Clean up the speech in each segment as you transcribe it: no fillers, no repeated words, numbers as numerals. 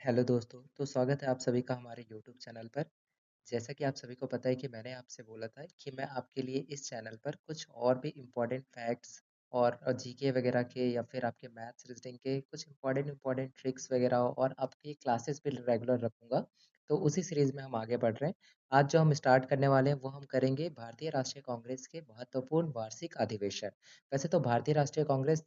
Hello दोस्तों, तो स्वागत है आप सभी का हमारे यूट्यूब चैनल पर। जैसा कि आप सभी को पता है कि मैंने आपसे बोला था कि मैं आपके लिए इस चैनल पर कुछ और भी इम्पोर्टेंट फैक्ट्स और जीके वगैरह के या फिर आपके मैथ्स रीजनिंग के कुछ इम्पोर्टेंट ट्रिक्स वगैरह और आपकी क्लासेस भी रेगुलर रखूंगा। तो उसी सीरीज में हम आगे बढ़ रहे हैं। आज जो हम स्टार्ट करने वाले हैं वो हम करेंगे भारतीय राष्ट्रीय कांग्रेस के महत्वपूर्ण वार्षिक अधिवेशन। वैसे तो भारतीय राष्ट्रीय कांग्रेस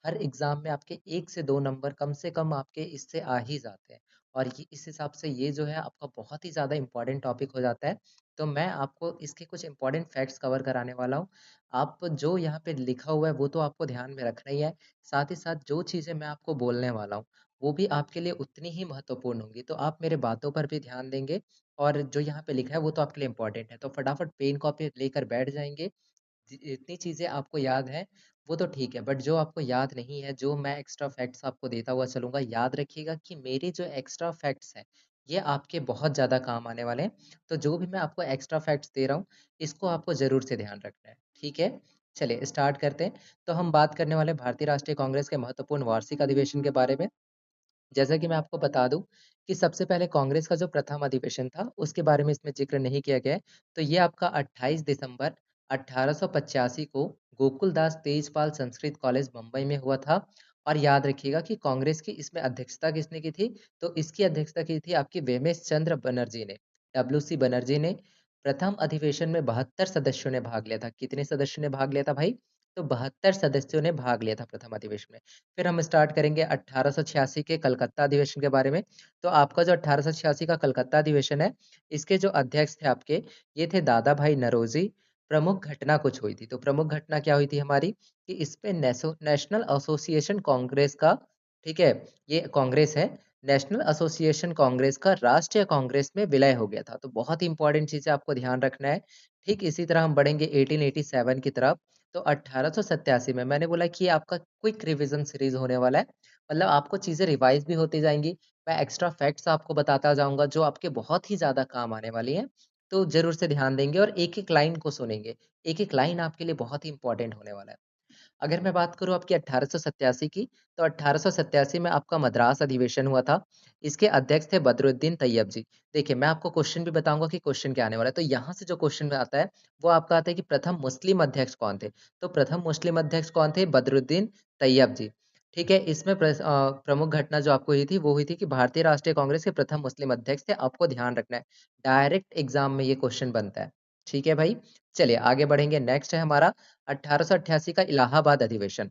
हर एग्जाम में आपके 1 से 2 नंबर कम से कम आपके इससे आ ही जाते हैं। और ये इस हिसाब से ये जो है आपका बहुत ही ज़्यादा इम्पोर्टेंट टॉपिक हो जाता है। तो मैं आपको इसके कुछ इम्पोर्टेंट फैक्ट्स कवर कराने वाला हूँ। आप जो यहाँ पे लिखा हुआ है वो तो आपको ध्यान में रखना ही है। साथ ही साथ जो चीज़ें मैं आपको बोलने वाला हूँ वो भी आपके लिए उतनी ही महत्वपूर्ण होंगी। तो आप मेरे बातों पर भी ध्यान देंगे और जो यहाँ पे लिखा है वो तो आपके लिए इम्पोर्टेंट है। तो फटाफट पेन कॉपी लेकर बैठ जाएंगे। जितनी चीज़ें आपको याद है वो तो ठीक है, बट जो आपको याद नहीं है, जो मैं एक्स्ट्रा फैक्ट्स आपको देता हुआ चलूँगा, याद रखिएगा कि मेरे जो एक्स्ट्रा फैक्ट्स हैं, ये आपके बहुत ज़्यादा काम आने वाले हैं। तो जो भी मैं आपको एक्स्ट्रा फैक्ट्स दे रहा हूँ, इसको आपको ज़रूर से ध्यान रखना है, ठीक है? चलिए स्टार्ट करते हैं। तो हम बात करने वाले हैं भारतीय राष्ट्रीय कांग्रेस के महत्वपूर्ण वार्षिक अधिवेशन के बारे में। जैसा कि मैं आपको बता दूं कि सबसे पहले कांग्रेस का जो प्रथम अधिवेशन था उसके बारे में इसमें जिक्र नहीं किया गया है। तो ये आपका 28 दिसंबर 1885 को गोकुलदास तेजपाल संस्कृत कॉलेज मुंबई में हुआ था। और याद रखिएगा कि कांग्रेस की इसमें अध्यक्षता किसने की थी। तो इसकी अध्यक्षता की थी आपकी वेमेश चंद्र बनर्जी ने, डब्ल्यू सी बनर्जी ने। प्रथम अधिवेशन में 72 सदस्यों ने भाग लिया था। कितने सदस्यों ने भाग लिया था भाई? तो 72 सदस्यों ने भाग लिया था प्रथम अधिवेशन में। फिर हम स्टार्ट करेंगे 1886 के कलकत्ता अधिवेशन के बारे में। तो आपका जो 1886 का कलकत्ता अधिवेशन है, इसके जो अध्यक्ष थे आपके, ये थे दादा भाई नरोजी। प्रमुख घटना कुछ हुई थी। तो प्रमुख घटना क्या हुई थी हमारी कि इसपे नेशनल एसोसिएशन कांग्रेस का, ठीक है, ये कांग्रेस है, नेशनल एसोसिएशन कांग्रेस का राष्ट्रीय कांग्रेस में विलय हो गया था। तो बहुत ही इंपॉर्टेंट चीजें आपको ध्यान रखना है। ठीक इसी तरह हम बढ़ेंगे 1887 की तरफ। तो 1887 में मैंने बोला कि ये आपका क्विक रिवीजन सीरीज होने वाला है। मतलब आपको चीजें रिवाइज भी होती जाएंगी। मैं एक्स्ट्रा फैक्ट्स आपको बताता जाऊंगा जो आपके बहुत ही ज्यादा काम आने वाली हैं। तो जरूर से ध्यान देंगे और एक एक लाइन को सुनेंगे। एक एक लाइन आपके लिए बहुत ही इंपॉर्टेंट होने वाला है। अगर मैं बात करूँ आपकी 1887 की, तो 1887 में आपका मद्रास अधिवेशन हुआ था। इसके अध्यक्ष थे बदरुद्दीन तैयब जी। देखिए मैं आपको क्वेश्चन भी बताऊंगा कि क्वेश्चन क्या आने वाला है। तो यहाँ से जो क्वेश्चन आता है वो आपका आता है कि प्रथम मुस्लिम अध्यक्ष कौन थे। तो प्रथम मुस्लिम अध्यक्ष कौन थे? बदरुद्दीन तैयब जी। ठीक है, इसमें प्रमुख घटना जो आपको हुई थी वो हुई थी कि भारतीय राष्ट्रीय कांग्रेस के प्रथम मुस्लिम अध्यक्ष थे। आपको ध्यान रखना है, डायरेक्ट एग्जाम में ये क्वेश्चन बनता है। ठीक है भाई, चलिए आगे बढ़ेंगे। नेक्स्ट है हमारा 1888 का इलाहाबाद अधिवेशन।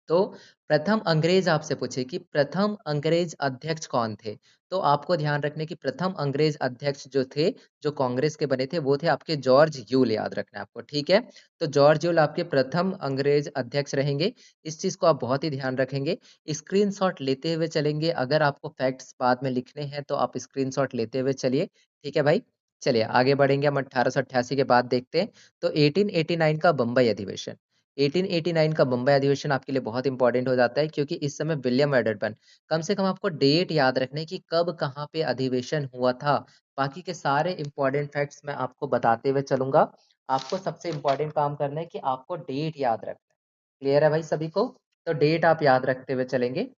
तो प्रथम अंग्रेज आपसे पूछे कि प्रथम अंग्रेज अध्यक्ष कौन थे। तो आपको ध्यान रखने की प्रथम अंग्रेज अध्यक्ष जो थे, जो कांग्रेस के बने थे, वो थे आपके जॉर्ज यूल। याद रखना है आपको, ठीक है। तो जॉर्ज यूल आपके प्रथम अंग्रेज अध्यक्ष रहेंगे। इस चीज को आप बहुत ही ध्यान रखेंगे। स्क्रीनशॉट लेते हुए चलेंगे। अगर आपको फैक्ट्स बाद में लिखने हैं तो आप स्क्रीनशॉट लेते हुए चलिए, ठीक है भाई। चलिए आगे बढ़ेंगे। हम 1888 के बाद देखते हैं। तो 1889 का बम्बई अधिवेशन। 1889 का बम्बई अधिवेशन आपके लिए बहुत इंपॉर्टेंट हो जाता है क्योंकि इस समय विलियम एडर्टन, कम से कम आपको डेट याद रखने की कब कहाँ पे अधिवेशन हुआ था। बाकी के सारे इंपॉर्टेंट फैक्ट्स मैं आपको बताते हुए चलूंगा। आपको सबसे इंपॉर्टेंट काम करना है कि आपको डेट याद रखना है। क्लियर है भाई सभी को? तो डेट आप याद रखते हुए चलेंगे।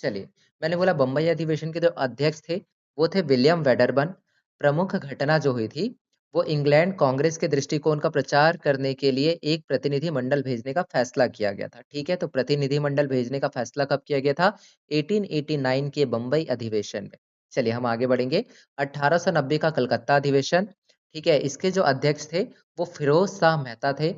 चलिए, मैंने बोला बम्बई अधिवेशन के जो अध्यक्ष थे वो थे विलियम वेडरबर्न। प्रमुख घटना जो हुई थी वो इंग्लैंड कांग्रेस के दृष्टिकोण का प्रचार करने के लिए एक प्रतिनिधि मंडल भेजने का फैसला किया गया था। ठीक है, तो प्रतिनिधि मंडल भेजने का फैसला कब किया गया था? 1889 के बम्बई अधिवेशन में। चलिए हम आगे बढ़ेंगे। 1890 का कलकत्ता अधिवेशन। ठीक है, इसके जो अध्यक्ष थे वो फिरोज शाह मेहता थे।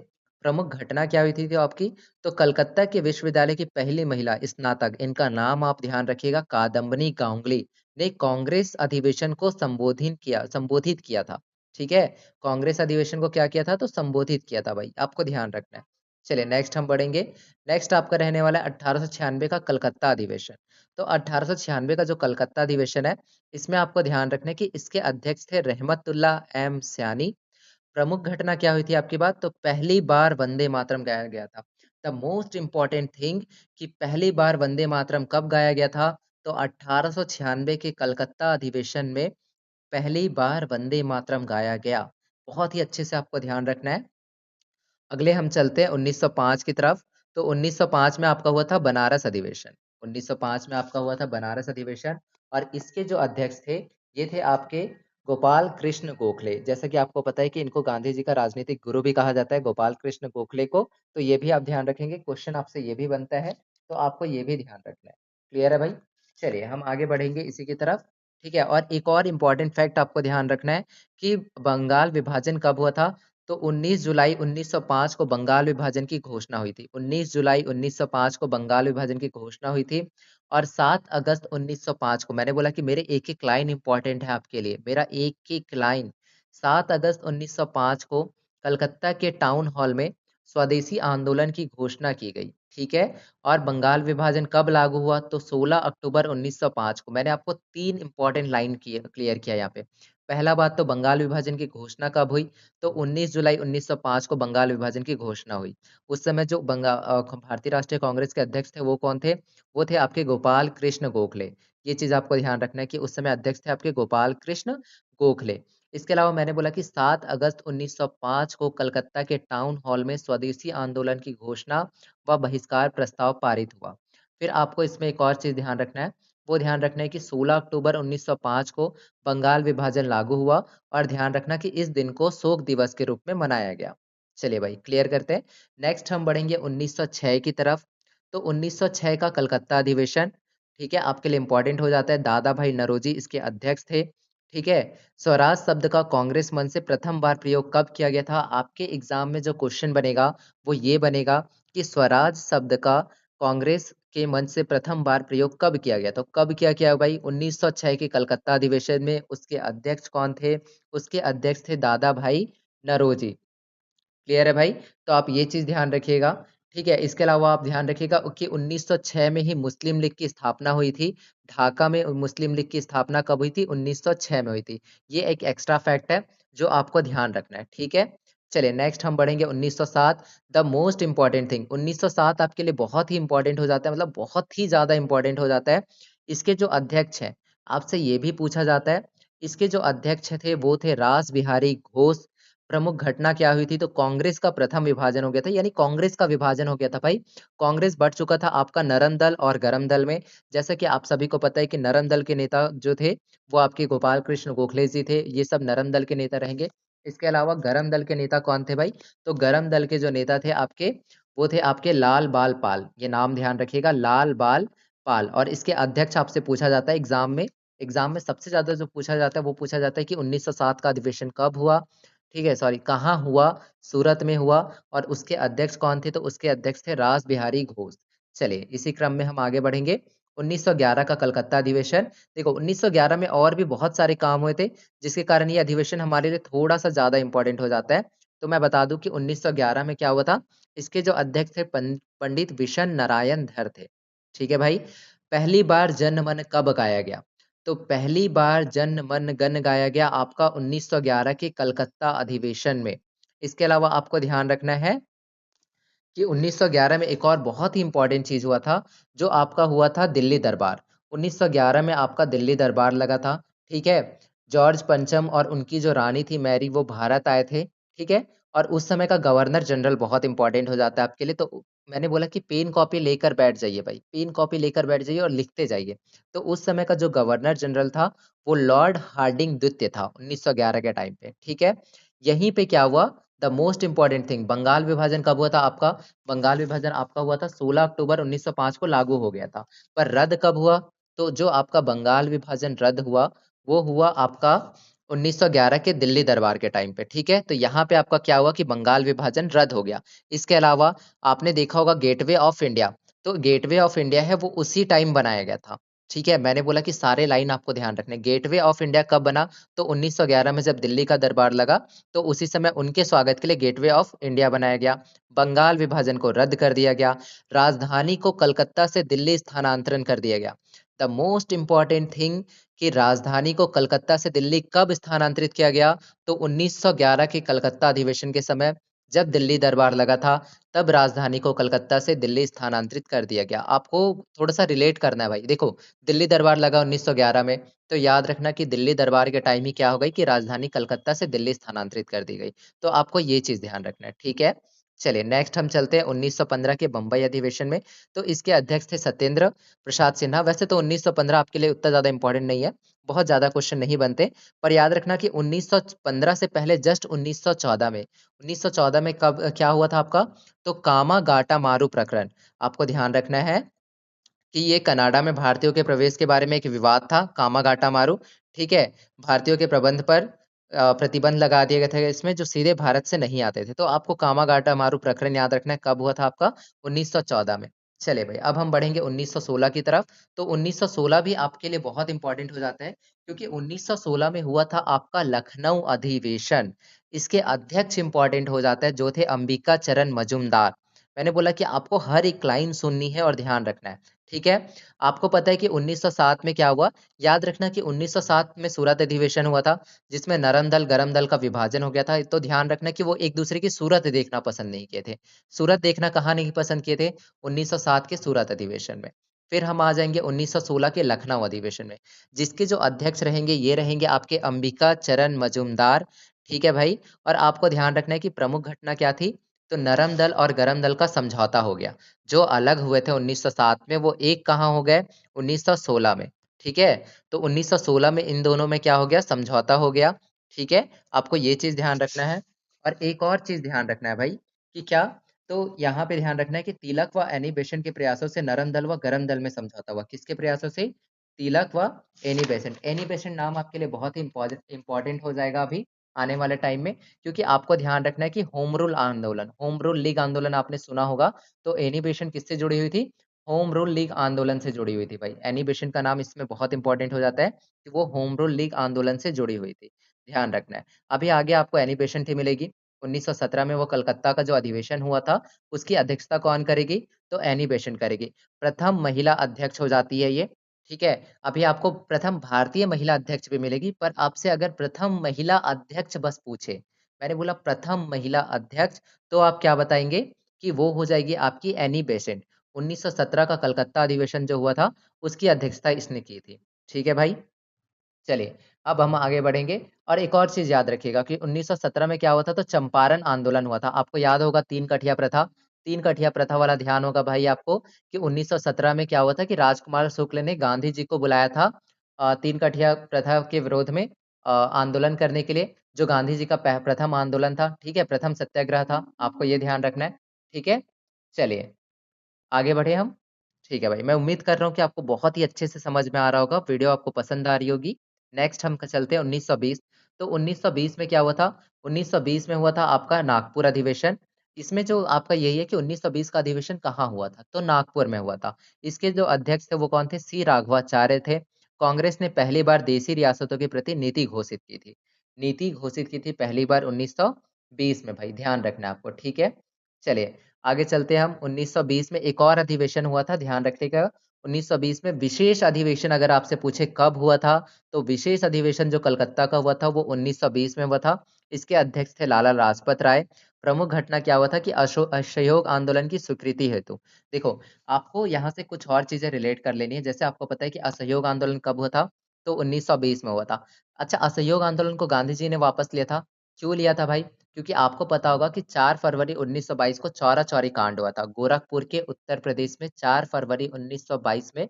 प्रमुख घटना क्या हुई थी आपकी? तो कलकत्ता के विश्वविद्यालय की पहली महिला स्नातक, इनका नाम आप ध्यान रखिएगा, कादम्बनी गांगुली, ने कांग्रेस अधिवेशन को संबोधित किया था। ठीक है, कांग्रेस अधिवेशन को क्या किया था? तो संबोधित किया था भाई, आपको ध्यान रखना है। चलिए नेक्स्ट हम बढ़ेंगे। नेक्स्ट आपका रहने वाला है 1896 का कलकत्ता अधिवेशन। तो 1896 का जो कलकत्ता अधिवेशन है, इसमें आपको ध्यान रखना है कि इसके अध्यक्ष थे रहमतुल्ला एम सयानी। प्रमुख घटना क्या हुई थी आपकी बात? तो पहली बार वंदे मातरम गाया गया था। द मोस्ट इंपॉर्टेंट थिंग कि पहली बार वंदे मातरम कब गाया गया था? तो 1896 के कलकत्ता अधिवेशन में पहली बार वंदे मातरम गाया गया। बहुत ही अच्छे से आपको ध्यान रखना है। अगले हम चलते हैं 1905 की तरफ। तो 1905 में आपका हुआ था बनारस अधिवेशन। 1905 में आपका हुआ था बनारस अधिवेशन। और इसके जो अध्यक्ष थे, ये थे आपके गोपाल कृष्ण गोखले। जैसा कि आपको पता है कि इनको गांधी जी का राजनीतिक गुरु भी कहा जाता है, गोपाल कृष्ण गोखले को। तो ये भी आप ध्यान रखेंगे, क्वेश्चन आपसे ये भी बनता है, तो आपको ये भी ध्यान रखना है। क्लियर है भाई? चलिए हम आगे बढ़ेंगे इसी की तरफ। ठीक है, और एक और इम्पोर्टेंट फैक्ट आपको ध्यान रखना है कि बंगाल विभाजन कब हुआ था। तो 19 जुलाई 1905 को बंगाल विभाजन की घोषणा हुई थी। 19 जुलाई 1905 को बंगाल विभाजन की घोषणा हुई थी। और 7 अगस्त 1905 को, मैंने बोला कि मेरे एक एक लाइन इंपॉर्टेंट है आपके लिए, मेरा एक एक लाइन। 7 अगस्त 1905 को कलकत्ता के टाउन हॉल में स्वदेशी आंदोलन की घोषणा की गई। ठीक है, और बंगाल विभाजन कब लागू हुआ, तो 16 अक्टूबर 1905 को। मैंने आपको तीन इंपॉर्टेंट लाइन क्लियर किया यहाँ पे। पहला बात, तो बंगाल विभाजन की घोषणा कब हुई, तो 19 जुलाई 1905 को बंगाल विभाजन की घोषणा हुई। उस समय जो भारतीय राष्ट्रीय कांग्रेस के अध्यक्ष थे वो कौन थे, वो थे आपके गोपाल कृष्ण गोखले। ये चीज आपको ध्यान रखना है कि उस समय अध्यक्ष थे आपके गोपाल कृष्ण गोखले। इसके अलावा मैंने बोला कि 7 अगस्त 1905 को कलकत्ता के टाउन हॉल में स्वदेशी आंदोलन की घोषणा व बहिष्कार प्रस्ताव पारित हुआ। फिर आपको इसमें एक और चीज ध्यान रखना है, वो ध्यान रखना है कि 16 अक्टूबर 1905 को बंगाल विभाजन लागू हुआ। और ध्यान रखना कि इस दिन को शोक दिवस के रूप में मनाया गया। चलिए भाई, क्लियर करते हैं। नेक्स्ट हम बढ़ेंगे 1906 की तरफ। तो 1906 का कलकत्ता अधिवेशन, ठीक है, आपके लिए इंपॉर्टेंट हो जाता है। दादा भाई नौरोजी इसके अध्यक्ष थे। ठीक है, स्वराज शब्द का कांग्रेस मंच से प्रथम बार प्रयोग कब किया गया था। आपके एग्जाम में जो क्वेश्चन बनेगा वो ये बनेगा कि स्वराज शब्द का कांग्रेस के मंच से प्रथम बार प्रयोग कब किया गया। तो कब किया गया भाई, 1906 के कलकत्ता अधिवेशन में। उसके अध्यक्ष कौन थे, उसके अध्यक्ष थे दादा भाई नौरोजी। क्लियर है भाई? तो आप ये चीज ध्यान रखिएगा। ठीक है, इसके अलावा आप ध्यान रखिएगा कि 1906 में ही मुस्लिम लीग की स्थापना हुई थी। ढाका में मुस्लिम लीग की स्थापना कब हुई थी, 1906 में हुई थी। ये एक एक्स्ट्रा फैक्ट है जो आपको ध्यान रखना है। ठीक है, चलिए नेक्स्ट हम बढ़ेंगे 1907। द मोस्ट इंपॉर्टेंट थिंग, 1907 आपके लिए बहुत ही इंपॉर्टेंट हो जाता है, मतलब बहुत ही ज्यादा इंपॉर्टेंट हो जाता है। इसके जो अध्यक्ष हैं, आपसे ये भी पूछा जाता है। इसके जो अध्यक्ष थे वो थे रास बिहारी घोष। प्रमुख घटना क्या हुई थी, तो कांग्रेस का प्रथम विभाजन हो गया था, यानी कांग्रेस का विभाजन हो गया था भाई। कांग्रेस बढ़ चुका था आपका नरम दल और गरम दल में। जैसा कि आप सभी को पता है कि नरम दल के नेता जो थे वो आपके गोपाल कृष्ण गोखले जी थे, ये सब नरम दल के नेता रहेंगे। इसके अलावा गरम दल के नेता कौन थे भाई, तो गरम दल के जो नेता थे आपके, वो थे आपके लाल बाल पाल। ये नाम ध्यान रखिएगा, लाल बाल पाल। और इसके अध्यक्ष आपसे पूछा जाता है एग्जाम में। एग्जाम में सबसे ज्यादा जो पूछा जाता है वो पूछा जाता है कि 1907 का अधिवेशन कब हुआ। ठीक है, सॉरी, कहाँ हुआ, सूरत में हुआ। और उसके अध्यक्ष कौन थे, तो उसके अध्यक्ष थे रास बिहारी घोष। चलिए इसी क्रम में हम आगे बढ़ेंगे। 1911 का कलकत्ता अधिवेशन। देखो 1911 में और भी बहुत सारे काम हुए थे, जिसके कारण ये अधिवेशन हमारे लिए थोड़ा सा ज्यादा इंपॉर्टेंट हो जाता है। तो मैं बता दूं कि 1911 में क्या हुआ था। इसके जो अध्यक्ष थे पंडित विशन नारायण धर थे। ठीक है भाई, पहली बार जन मन कब गाया गया, तो पहली बार जन मन गण गाया गया आपका 1911 के कलकत्ता अधिवेशन में। इसके अलावा आपको ध्यान रखना है कि 1911 में एक और बहुत ही इंपॉर्टेंट चीज हुआ था, जो आपका हुआ था दिल्ली दरबार। 1911 में आपका दिल्ली दरबार लगा था। ठीक है, जॉर्ज पंचम और उनकी जो रानी थी मैरी, वो भारत आए थे। ठीक है, और उस समय का गवर्नर जनरल बहुत इंपॉर्टेंट हो जाता है आपके लिए। तो मैंने बोला कि पेन कॉपी लेकर बैठ जाइए भाई, पेन कॉपी लेकर बैठ जाइए और लिखते जाइए। तो उस समय का जो गवर्नर जनरल था वो लॉर्ड हार्डिंग द्वितीय था 1911 के टाइम पे। ठीक है, यहीं पे क्या हुआ, the most important thing, Bengal विभाजन कब हुआ था आपका, बंगाल विभाजन आपका हुआ था 16 अक्टूबर 1905 को लागू हो गया था। पर रद्द कब हुआ, तो जो आपका बंगाल विभाजन रद्द हुआ वो हुआ आपका 1911 के दिल्ली दरबार के टाइम पे। ठीक है, तो यहाँ पे आपका क्या हुआ कि बंगाल विभाजन रद्द हो गया। इसके अलावा आपने देखा होगा गेटवे ऑफ इंडिया, तो गेटवे ऑफ इंडिया है वो उसी टाइम बनाया गया था। ठीक है, मैंने बोला कि सारे लाइन आपको ध्यान रखने। गेटवे ऑफ इंडिया कब बना, तो 1911 में जब दिल्ली का दरबार लगा, तो उसी समय उनके स्वागत के लिए गेटवे ऑफ इंडिया बनाया गया। बंगाल विभाजन को रद्द कर दिया गया। राजधानी को कलकत्ता से दिल्ली स्थानांतरण कर दिया गया। द मोस्ट इंपॉर्टेंट थिंग कि राजधानी को कलकत्ता से दिल्ली कब स्थानांतरित किया गया, तो 1911 के कलकत्ता अधिवेशन के समय जब दिल्ली दरबार लगा था, तब राजधानी को कलकत्ता से दिल्ली स्थानांतरित कर दिया गया। आपको थोड़ा सा रिलेट करना है भाई। देखो, दिल्ली दरबार लगा 1911 में, तो याद रखना कि दिल्ली दरबार के टाइम ही क्या हो गई कि राजधानी कलकत्ता से दिल्ली स्थानांतरित कर दी गई। तो आपको ये चीज ध्यान रखना है। ठीक है, चलिए नेक्स्ट हम चलते हैं 1915 के बम्बई अधिवेशन में। तो इसके अध्यक्ष थे सत्येंद्र प्रसाद सिन्हा। वैसे तो 1915 आपके लिए उतना ज़्यादा इम्पोर्टेंट नहीं है, बहुत ज़्यादा क्वेश्चन नहीं बनते, पर याद रखना कि 1915 से पहले जस्ट 1914 में 1914 में कब क्या हुआ था आपका? तो कामागाटा मारू प्रकरण, आपको ध्यान रखना है कि ये कनाडा में भारतीयों के प्रवेश के बारे में एक विवाद था, कामागाटा मारू, ठीक है? भारतीयों के प्रबंध पर प्रतिबंध लगा दिए गए थे इसमें, जो सीधे भारत से नहीं आते थे। तो आपको कामागाटा मारू प्रकरण याद रखना है, कब हुआ था आपका? 1914 में। चलिए भाई, अब हम बढ़ेंगे 1916 की तरफ। तो 1916 भी आपके लिए बहुत इंपॉर्टेंट हो जाता है, क्योंकि 1916 में हुआ था आपका लखनऊ अधिवेशन। इसके अध्यक्ष इंपॉर्टेंट हो जाता है, जो थे अंबिका चरण मजूमदार। मैंने बोला कि आपको हर एक लाइन सुननी है और ध्यान रखना है। ठीक है? आपको पता है कि 1907 में क्या हुआ? याद रखना कि 1907 में सूरत अधिवेशन हुआ था, जिसमें नरम दल, गरम दल का विभाजन हो गया था। तो ध्यान रखना कि वो एक-दूसरे की सूरत देखना पसंद नहीं किए थे। सूरत देखना कहाँ नहीं पसंद किए थे? 1907 के सूरत अधिवेशन में। फिर हम आ जाएँगे 1916 के लखनऊ अधिवेशन में, जिसके जो अध्यक्ष रहेंगे, ये रहेंगे आपके अंबिका चरण मजूमदार। ठीक है भाई? और आपको ध्यान रखना है कि प्रमुख घटना क्या थी? तो नरम दल और गरम दल का समझौता हो गया। जो अलग हुए थे 1907 में, वो एक कहाँ हो गए? 1916 में, ठीक है? तो 1916 में इन दोनों में क्या हो गया? समझौता हो गया, ठीक है? आपको ये चीज़ ध्यान रखना है। और एक और चीज़ ध्यान रखना है भाई, कि क्या? तो यहाँ पे ध्यान रखना है कि तिलक व एनी बेसेंट के प्रयासों से नरम दल व गरम दल में समझौता हुआ। किसके प्रयासों से? तिलक व एनी बेसेंट। एनी बेसेंट नाम आपके लिए बहुत ही इम्पोर्टेंट हो जाएगा अभी आने वाले टाइम में, क्योंकि आपको ध्यान रखना है कि होम रूल आंदोलन, होम रूल लीग आंदोलन आपने सुना होगा। तो एनी बेसेंट किससे जुड़ी हुई थी? होम रूल लीग आंदोलन से जुड़ी हुई थी भाई। एनी बेसेंट का नाम इसमें बहुत इंपॉर्टेंट हो जाता है कि वो होम रूल लीग आंदोलन से जुड़ी हुई थी। ध्यान रखना है। अभी आगे आपको एनी बेसेंट ही मिलेगी। 1917 में वो कलकत्ता का जो अधिवेशन हुआ था, उसकी अध्यक्षता कौन करेगी? तो एनी बेसेंट करेगी। प्रथम महिला अध्यक्ष हो जाती है ये, ठीक है? अभी आपको प्रथम भारतीय महिला अध्यक्ष भी मिलेगी, पर आपसे अगर प्रथम महिला अध्यक्ष बस पूछे, मैंने बोला प्रथम महिला अध्यक्ष, तो आप क्या बताएँगे? कि वो हो जाएगी आपकी एनी बेसेंट। 1917 का कलकत्ता अधिवेशन जो हुआ था, उसकी अध्यक्षता इसने की थी। ठीक है भाई? चलिए, अब हम आगे बढ़ेंगे और एक और चीज़ याद रखिएगा कि 1917 में क्या हुआ था? तो चंपारण आंदोलन हुआ था। आपको याद होगा तीन कठिया प्रथा, तीन कठिया प्रथा वाला ध्यान होगा भाई आपको, कि 1917 में क्या हुआ था कि राजकुमार शुक्ल ने गांधी जी को बुलाया था तीन कठिया प्रथा के विरोध में आंदोलन करने के लिए, जो गांधी जी का प्रथम आंदोलन था, ठीक है? प्रथम सत्याग्रह था, आपको ये ध्यान रखना है, ठीक है? चलिए। आगे बढ़े हम? ठीक है भाई, मैं उम्मीद कर रहा हूँ कि आपको बहुत ही अच्छे से समझ में आ रहा होगा, वीडियो आपको पसंद आ रही होगी। नेक्स्ट हम चलते हैं 1920। तो 1920 में क्या हुआ था? 1920 में हुआ था आपका नागपुर अधिवेशन। इसमें जो आपका यही है कि 1920 का अधिवेशन कहाँ हुआ था? तो नागपुर में हुआ था। इसके जो अध्यक्ष थे वो कौन थे? सी राघवाचार्य थे। कांग्रेस ने पहली बार देशी रियासतों के प्रति नीति घोषित की थी। नीति घोषित की थी पहली बार 1920 में भाई, ध्यान रखना है आपको, ठीक है? चलिए, आगे चलते हैं हम। 1920 में एक और अधिवेशन हुआ था, ध्यान रखिएगा। 1920 में विशेष अधिवेशन अगर आपसे पूछे कब हुआ था, तो विशेष अधिवेशन जो कलकत्ता का हुआ था वो 1920 में हुआ था। इसके अध्यक्ष थे लाला लाजपत राय। प्रमुख घटना क्या हुआ था कि असहयोग आंदोलन की स्वीकृति हेतु। देखो, आपको यहाँ से कुछ और चीजें रिलेट कर लेनी है। जैसे आपको पता है कि असहयोग आंदोलन कब हुआ था? तो 1920 में हुआ था। अच्छा, असहयोग आंदोलन को गांधी जी ने वापस लिया था। क्यों लिया था भाई? क्योंकि आपको पता होगा कि 4 फरवरी 1922 को चौरा-चौरी कांड हुआ था। गोरखपुर के उत्तर प्रदेश में 4 फरवरी 1922 में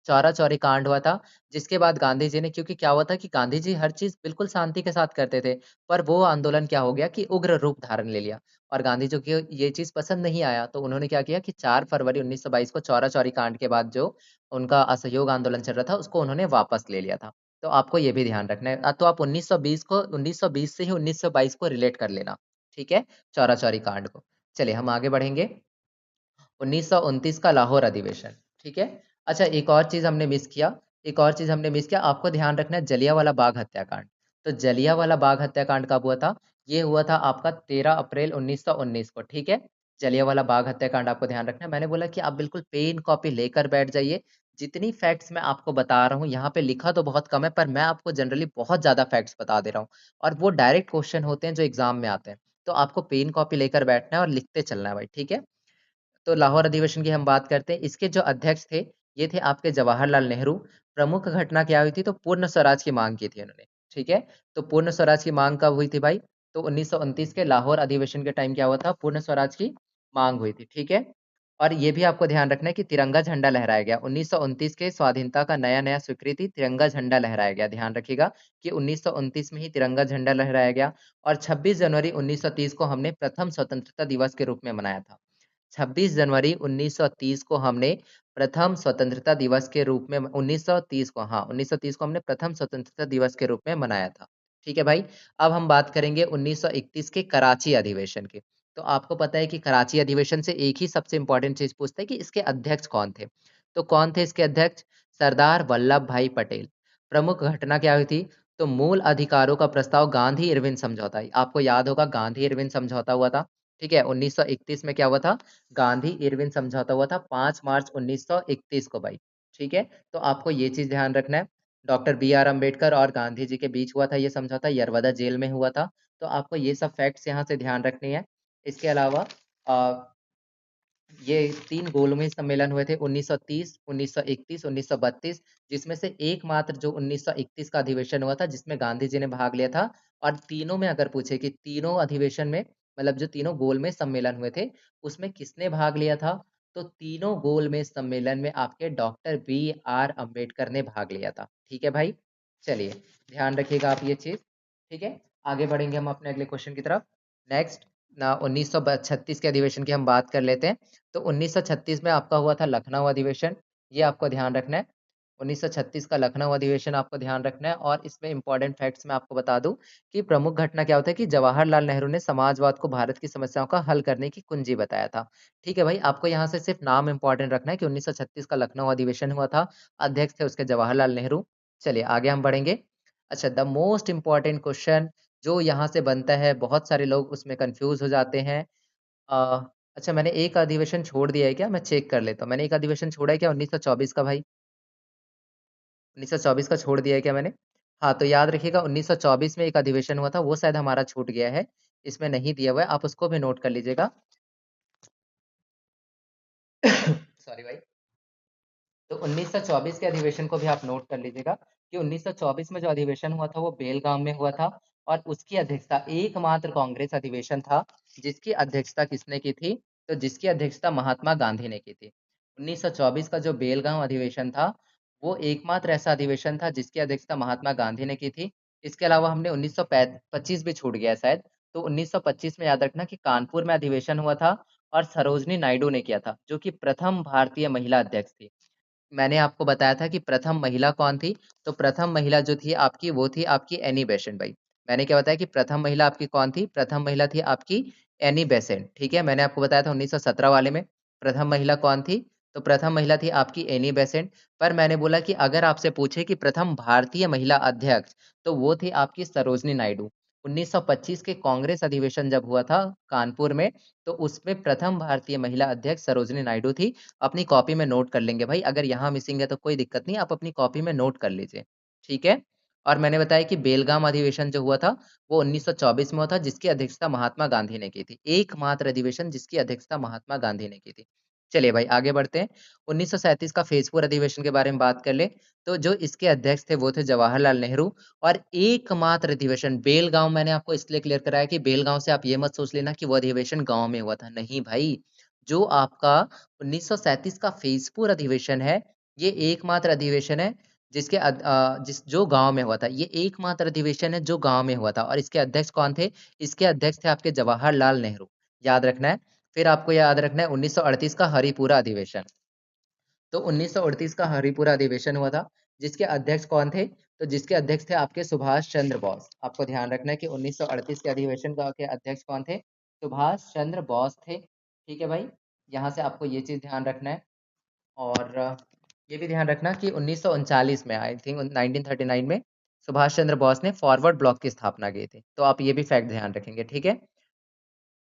चौरा-चौरी कांड हुआ था, जिसके बाद गांधी जी ने, क्योंकि क्या हुआ था कि गांधी जी हर चीज़ बिल्कुल शांति के साथ करते थे, पर वो आंदोलन क्या हो गया कि उग्र रूप धारण ले लिया और गांधी जी को ये चीज़ पसंद नहीं आया, तो उन्होंने क्या किया कि 4 फरवरी 1922 को चौरा-चौरी कांड के बाद जो उनका असहयोग आंदोलन चल रहा था, उसको उन्होंने वापस ले लिया था। तो आपको ये भी ध्यान रखना है। तो आप 1920 से ही 1922 को रिलेट कर लेना, ठीक है? चौरा-चौरी कांड को। चलिए हम आगे बढ़ेंगे। 1929 का लाहौर अधिवेशन, ठीक है? अच्छा, एक और चीज़ हमने मिस किया, एक और चीज़ हमने मिस किया, आपको ध्यान रखना है जलियांवाला बाग हत्याकांड। तो जलियांवाला बाग हत्याकांड कब हुआ था? ये हुआ था आपका 13 अप्रैल 1919 को, ठीक है? जलियांवाला बाग हत्याकांड आपको ध्यान रखना है। मैंने बोला कि आप बिल्कुल पेन कॉपी लेकर बैठ जाइए। जितनी फैक्ट्स मैं आपको बता रहा हूँ, यहाँ पे लिखा तो बहुत कम है, पर मैं आपको जनरली बहुत ज़्यादा फैक्ट्स बता दे रहा हूँ और वो डायरेक्ट क्वेश्चन होते हैं जो एग्ज़ाम में आते हैं। तो आपको पेन कॉपी लेकर बैठना है और लिखते चलना है भाई, ठीक है? तो लाहौर अधिवेशन की हम बात करते हैं। इसके जो अध्यक्ष थे, ये थे आपके जवाहरलाल नेहरू। प्रमुख घटना क्या हुई थी? तो पूर्ण स्वराज की माँग की थी उन्होंने, ठीक है? तो पूर्ण स्वराज की माँग कब हुई थी भाई? तो 1929 के लाहौर अधिवेशन के टाइम क्या हुआ था, पूर्ण स्वराज की मांग हुई थी, ठीक है। और ये भी आपको ध्यान रखना है कि तिरंगा झंडा लहराया गया 1929 के स्वाधीनता का नया नया स्वीकृति तिरंगा झंडा लहराया गया, ध्यान रखिएगा कि 1929 में ही तिरंगा झंडा लहराया गया। और 26 जनवरी 1930 को हमने प्रथम स्वतंत्रता दिवस के रूप में मनाया था। 26 जनवरी 1930 को हमने प्रथम स्वतंत्रता दिवस के रूप में 1930 को, हाँ 1930 को हमने प्रथम स्वतंत्रता दिवस के रूप में मनाया था। ठीक है भाई। अब हम बात करेंगे 1931 के कराची अधिवेशन की। तो आपको पता है कि कराची अधिवेशन से एक ही सबसे इंपॉर्टेंट चीज पूछता है कि इसके अध्यक्ष कौन थे। तो कौन थे इसके अध्यक्ष? सरदार वल्लभ भाई पटेल। प्रमुख घटना क्या हुई थी? तो मूल अधिकारों का प्रस्ताव गांधी इरविन समझौता, आपको याद होगा गांधी इरविन समझौता हुआ था। ठीक है, 1931 में क्या हुआ था? गांधी इरविन समझौता हुआ था 5 मार्च 1931 को भाई। ठीक है, तो आपको ये चीज ध्यान रखना है। डॉक्टर बी आर अम्बेडकर और गांधी जी के बीच हुआ था ये समझौता, यरवदा जेल में हुआ था। तो आपको ये सब फैक्ट्स यहाँ से ध्यान रखनी है। इसके अलावा ये 3 गोलमेज सम्मेलन हुए थे 1930, 1931, 1932, जिसमें से एकमात्र जो 1931 का अधिवेशन हुआ था जिसमें गांधी जी ने भाग लिया था। और तीनों में अगर पूछे कि तीनों अधिवेशन में, मतलब जो तीनों गोलमेज सम्मेलन हुए थे उसमें किसने भाग लिया था? तो तीनों गोलमेज सम्मेलन में आपके डॉक्टर बी आर अम्बेडकर ने भाग लिया था। ठीक है भाई, चलिए ध्यान रखिएगा आप ये चीज। ठीक है, आगे बढ़ेंगे हम अपने अगले क्वेश्चन की तरफ। नेक्स्ट ना 1936 के अधिवेशन की हम बात कर लेते हैं। तो 1936 में आपका हुआ था लखनऊ अधिवेशन, ये आपको ध्यान रखना है। 1936 का लखनऊ अधिवेशन आपको ध्यान रखना है। और इसमें इंपॉर्टेंट फैक्ट्स मैं आपको बता दूं कि प्रमुख घटना क्या होता है कि जवाहरलाल नेहरू ने समाजवाद को भारत की समस्याओं का हल करने की कुंजी बताया था। ठीक है भाई, आपको यहाँ से सिर्फ नाम इंपॉर्टेंट रखना है कि 1936 का लखनऊ अधिवेशन हुआ था, अध्यक्ष थे उसके जवाहरलाल नेहरू। चलिए आगे हम बढ़ेंगे। अच्छा, द मोस्ट इंपॉर्टेंट क्वेश्चन जो यहाँ से बनता है, बहुत सारे लोग उसमें कंफ्यूज हो जाते हैं। अ, अच्छा, मैंने एक अधिवेशन छोड़ दिया है क्या? मैं चेक कर लेता हूँ। मैंने एक अधिवेशन छोड़ा है क्या 1924 का भाई? 1924 का छोड़ दिया है क्या मैंने? हाँ, तो याद रखिएगा 1924 में एक अधिवेशन हुआ था, वो शायद हमारा छूट गया है। इसमें नहीं दिया हुआ है, आप उसको भी नोट कर लीजिएगा। सॉरी भाई। तो 1924 के अधिवेशन को भी आप नोट कर लीजिएगा कि 1924 में जो अधिवेशन हुआ था वो बेलगाम में हुआ था। और उसकी अध्यक्षता, एकमात्र कांग्रेस अधिवेशन था जिसकी अध्यक्षता किसने की थी? तो जिसकी अध्यक्षता महात्मा गांधी ने की थी। 1924 का जो बेलगाम अधिवेशन था वो एकमात्र ऐसा अधिवेशन था जिसकी अध्यक्षता महात्मा गांधी ने की थी। इसके अलावा हमने 1925 भी छूट गया है शायद। तो 1925 में याद रखना कि कानपुर में अधिवेशन हुआ था और सरोजनी नायडू ने किया था, जो कि प्रथम भारतीय महिला अध्यक्ष थी। मैंने आपको बताया था कि प्रथम महिला कौन थी। तो प्रथम महिला जो थी आपकी, वो थी आपकी एनी बेसेंट भाई। मैंने क्या बताया कि प्रथम महिला आपकी कौन थी? प्रथम महिला थी आपकी एनी बेसेंट। ठीक है, मैंने आपको बताया था 1917 वाले में। प्रथम महिला कौन थी? तो प्रथम महिला थी आपकी एनी बेसेंट। पर मैंने बोला कि अगर आपसे पूछे कि प्रथम भारतीय महिला अध्यक्ष, तो वो थी आपकी सरोजनी नायडू। 1925 के कांग्रेस अधिवेशन जब हुआ था कानपुर में, तो उसमें प्रथम भारतीय महिला अध्यक्ष सरोजनी नायडू थी। अपनी कॉपी में नोट कर लेंगे भाई, अगर यहाँ मिसिंग है तो कोई दिक्कत नहीं, आप अपनी कॉपी में नोट कर लीजिए। ठीक है। और मैंने बताया कि बेलगाम अधिवेशन जो हुआ था वो 1924 में हुआ था, जिसकी अध्यक्षता महात्मा गांधी ने की थी। एकमात्र अधिवेशन जिसकी अध्यक्षता महात्मा गांधी ने की थी। चलिए भाई आगे बढ़ते हैं। 1937 का फेजपुर अधिवेशन के बारे में बात कर ले। तो जो इसके अध्यक्ष थे वो थे जवाहरलाल नेहरू। और एकमात्र अधिवेशन बेलगांव, मैंने आपको इसलिए क्लियर कराया कि बेलगांव से आप ये मत सोच लेना कि वो अधिवेशन गांव में हुआ था, नहीं भाई। जो आपका 1937 का फैज़पुर अधिवेशन है, ये एकमात्र अधिवेशन है जिसके जिस जो गाँव में हुआ था। ये एकमात्र अधिवेशन है जो गाँव में हुआ था। और इसके अध्यक्ष कौन थे? इसके अध्यक्ष थे आपके जवाहरलाल नेहरू। याद रखना है। फिर आपको याद रखना है 1938 का हरिपुरा अधिवेशन। तो 1938 का हरिपुरा अधिवेशन हुआ था, जिसके अध्यक्ष कौन थे? तो जिसके अध्यक्ष थे आपके सुभाष चंद्र बोस। आपको ध्यान रखना है कि 1938 के अधिवेशन का के अध्यक्ष कौन थे? सुभाष चंद्र बोस थे। ठीक है भाई, यहाँ से आपको ये चीज ध्यान रखना है। और ये भी ध्यान रखना कि 1939 में, आई थिंक 1939 में सुभाष चंद्र बोस ने फॉरवर्ड ब्लॉक की स्थापना की थी। तो आप ये भी फैक्ट ध्यान रखेंगे, ठीक है।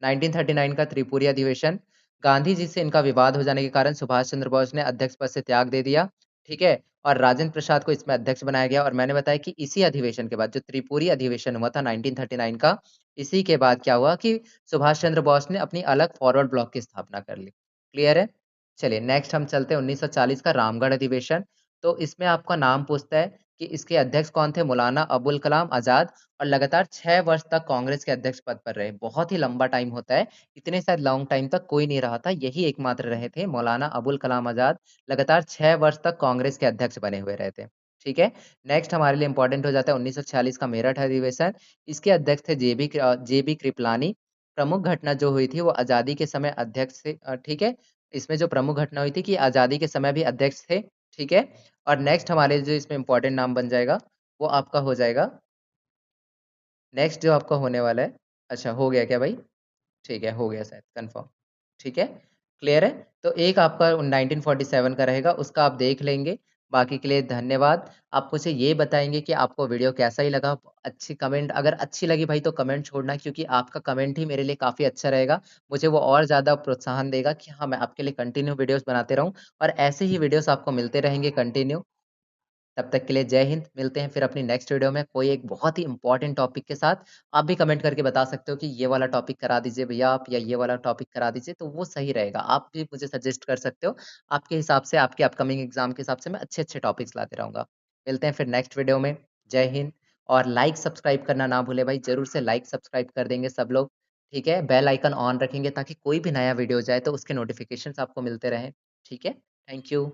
1939 का त्रिपुरी अधिवेशन, गांधी जी से इनका विवाद हो जाने के कारण सुभाष चंद्र बोस ने अध्यक्ष पद से त्याग दे दिया। ठीक है, और राजेंद्र प्रसाद को इसमें अध्यक्ष बनाया गया। और मैंने बताया कि इसी अधिवेशन के बाद जो त्रिपुरी अधिवेशन हुआ था 1939 का, इसी के बाद क्या हुआ कि सुभाष चंद्र बोस ने अपनी अलग फॉरवर्ड ब्लॉक की स्थापना कर ली। क्लियर है। चलिए नेक्स्ट हम चलते हैं 1940 का रामगढ़ अधिवेशन। तो इसमें आपका नाम पूछता है कि इसके अध्यक्ष कौन थे? मौलाना अबुल कलाम आज़ाद और लगातार 6 वर्ष तक कांग्रेस के अध्यक्ष पद पर रहे। बहुत ही लंबा टाइम होता है, इतने शायद लॉन्ग टाइम तक कोई नहीं रहा था, यही एकमात्र रहे थे मौलाना अबुल कलाम आज़ाद, लगातार 6 वर्ष तक कांग्रेस के अध्यक्ष बने हुए रहे थे। ठीक है? नेक्स्ट हमारे लिए इम्पोर्टेंट हो जाता है 1946 का मेरठ अधिवेशन, इसके अध्यक्ष थे जेबी कृपलानी। प्रमुख घटना जो हुई थी वो आज़ादी के समय अध्यक्ष थे ठीक है? इसमें जो प्रमुख घटना हुई थी कि आज़ादी के समय भी अध्यक्ष थे, ठीक है? और नेक्स्ट हमारे जो इसमें इम्पोर्टेंट नाम बन जाएगा, वो आपका हो जाएगा नेक्स्ट जो आपका होने वाला है अच्छा हो गया क्या भाई? ठीक है, हो गया शायद कन्फर्म। ठीक है? क्लियर है? तो एक आपका 1947 का रहेगा, उसका आप देख लेंगे। बाकी के लिए धन्यवाद। आप मुझे ये बताएँगे कि आपको वीडियो कैसा ही लगा? अच्छी कमेंट अगर अच्छी लगी भाई तो कमेंट छोड़ना क्योंकि आपका कमेंट ही मेरे लिए काफ़ी अच्छा रहेगा। मुझे वो और ज़्यादा प्रोत्साहन देगा कि हाँ, मैं आपके लिए कंटिन्यू वीडियोज़ बनाते रहूँ और ऐसे ही वीडियोज़ आपको मिलते रहेंगे कंटिन्यू। तब तक के लिए जय हिंद, मिलते हैं फिर अपनी नेक्स्ट वीडियो में कोई एक बहुत ही इम्पोर्टेंट टॉपिक के साथ। आप भी कमेंट करके बता सकते हो कि ये वाला टॉपिक करा दीजिए भैया आप या ये वाला टॉपिक करा दीजिए, तो वो सही रहेगा। आप भी मुझे सजेस्ट कर सकते हो। आपके हिसाब से, आपके अपकमिंग एग्ज़ाम के हिसाब से मैं अच्छे-अच्छे टॉपिक्स लाते रहूँगा। मिलते हैं फिर नेक्स्ट वीडियो में। जय हिंद और लाइक, सब्सक्राइब करना ना भूलें भाई, ज़रूर से लाइक, सब्सक्राइब कर देंगे सब लोग, ठीक है? बेल आइकन ऑन रखेंगे ताकि कोई भी नया वीडियो जाए तो उसके नोटिफ़िकेशंस आपको मिलते रहें, ठीक है? Thank you.